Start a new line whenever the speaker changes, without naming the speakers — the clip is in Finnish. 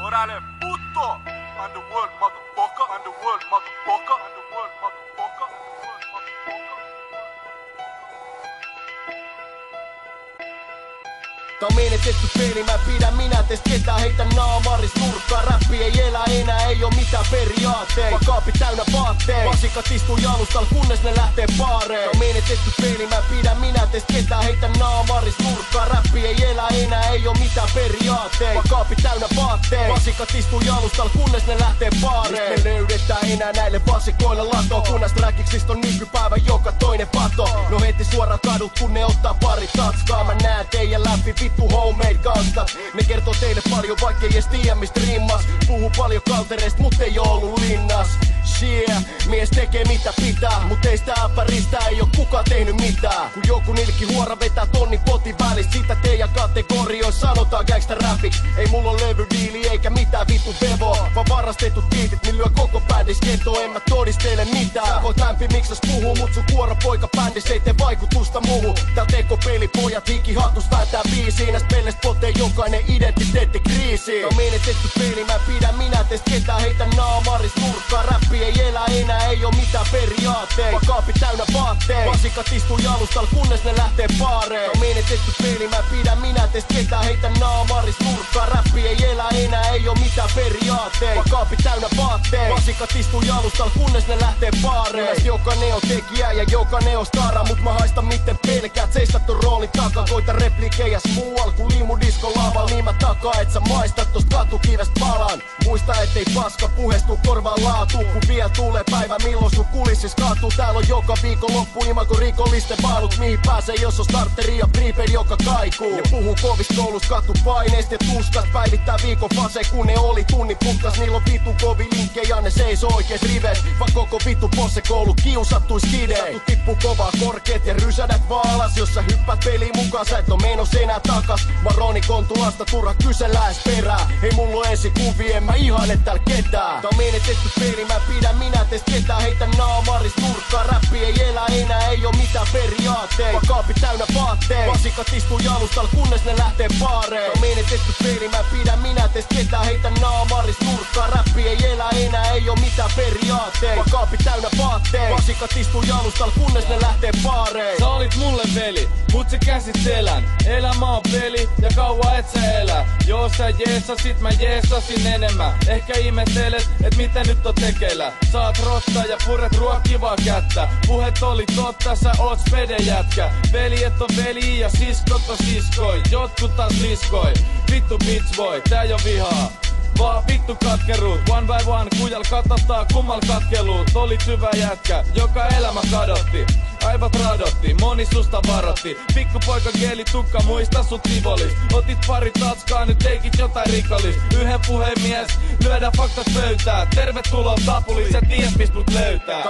Órale, puto! Underworld, motherfucker. Underworld, motherfucker. Underworld, motherfucker. Underworld, motherfucker.
Tää on menetetty peli, mä pidän minä teistä ketään, heitä naamaris nurkkaa. Räppi ei elä enää, ei oo mitään periaatteita. Vakaapi täynnä vaatteita, vasikat istuu jalustalla kunnes ne lähtee baareen. Tää on menetetty peli, mä pidän minä teistä ketään, heitä naamaris nurkkaa. Räppi ei elä enää, ei oo mitään periaatteita. Vakaapi täynnä vaatteita, vasikat istuu jalustalla kunnes ne lähtee baareen. Mist me löydetään enää näille vasikoille lato, kunnas räkiksistä on nykypäivä joka toinen pato. No heti suoraan kadut kun ne ottaa pari tatskaa. Mä näen teidän läpi vittu homemade gangstat. Ne kertoo teille paljon vaikkei edes tiedä mistä rimmas. Puhuu paljon kaltereist mut ei oo ollut linnas. Yeah, mies tekee mitä pitää, mut ei sitä äpäristä ei oo kukaan tehnyt mitään. Kun joku nilkki huora vetää tonnin potin välistä, sitä teidän kategorioissa sanotaan gangsta räpiks. Ei mulla oo levydiili eikä mitään vittu vevoa, vaan varastetut tiitit, millä lyö koko bändis keto. En mä todisteile mitään. Sä voit lämpimiksas puhuu, mut sun kuoropoika bändis ei tee vaikutusta muuhun. Tääl tekopeli pojat hiki hattus vääntää biisiin. Näst pellestä potee jokainen identiteetti kriisiin. Tää on menetetty peli, mä pidän minä teistä ketään, heitä naamaris nurkkaa. Räppi ei elä enää, ei oo mitään periaatteita. Vakaapi täynnä vaatteita, vasikat istuu jalustalla kunnes ne lähtee baareen. Tää on menetetty peli, mä pidän minä teistä ketään, heitä naamaris nurkkaa. Räppi ei elä enää, ei oo mitään periaatteita. Vakaapi täynnä vaatteita, vasikat istuu jalustalla kunnes ne lähtee baareen. Näistä jokainen on tekijä ja jokainen on stara, mut mä haistan miten pelkäät seistä ton roolin takaa. Koita replikeijäs muual ku liimudisko laval, niin mä takaa et sä maistat tosta katukivestä palan. Muista ettei paska puhestu korvaan laatu, kun vielä tulee päivä milloin sun kulissis kaatuu. Täällä on joka viikon loppu imako rikollisten baalut, mihin pääsee jos on starteri ja prepaid joka kaikuu. Ne puhuu kovista koulus katupaineista ja tuskasta, päivittää viikon fase kun ne oli tunnin putkas. Niillä on vitu kovi linkkejä, ne seisoo oikees rives, vaan koko vitu posse koulu kiusattuis kidei. Sä tuut tippuu kovaa korkeet ja rysädät vaan alas, jos sä hyppät peliin mukaan, sä et oo menos enää takas. Maroni Kontulasta turha kysellä ees perää, ei mulla oo esikuvia, en mä ihaile tääl ketään. Tää on menetetty peli, mä pidän minä teistä ketään, heitä naamaris nurkkaa. Räppi ei elä enää, ei oo mitään periaatteita. Vakaapi täynnä vaatteita, vasikat istuu jalustalla kunnes ne lähtee baareen. Tää on menetetty peli, mä pidän minä teistä ketään, heitä naamaris nurkkaa. Räppi ei elä enää, ei oo mitään periaatteita. Vakaapi täynnä vaatteita, vasikat istuu jalustalla kunnes ne lähtee baareen.
Sä olit mulle veli, mut sä käsit selän. Elämä on peli ja kauan et sä elä. Jos sä jeesasit, mä jeesasin enemmän. Ehkä ihmettelet, et mitä nyt on tekeillä. Saat rotta ja puret ruokivaa kättä. Puhet oli totta, sä oot spedejätkä. Veljet on veli ja siskot on siskoi. Jotkut taas liskoi. Vittu bitch boy, tää jo vihaa. Vaan vittu katkeruut, one by one, kujal katsotaan kummal katkeluut. Olit hyvä jätkä, joka elämä kadotti. Aivot radotti, moni susta varotti. Pikkupoika geli tukka, muista sut Tivolis. Otit pari tatskaa, nyt teikit jotain rikollis. Yhden puhemies, lyödään faktat pöytään. Tervetuloa Tapulis, sä tiedät mist mut löytää.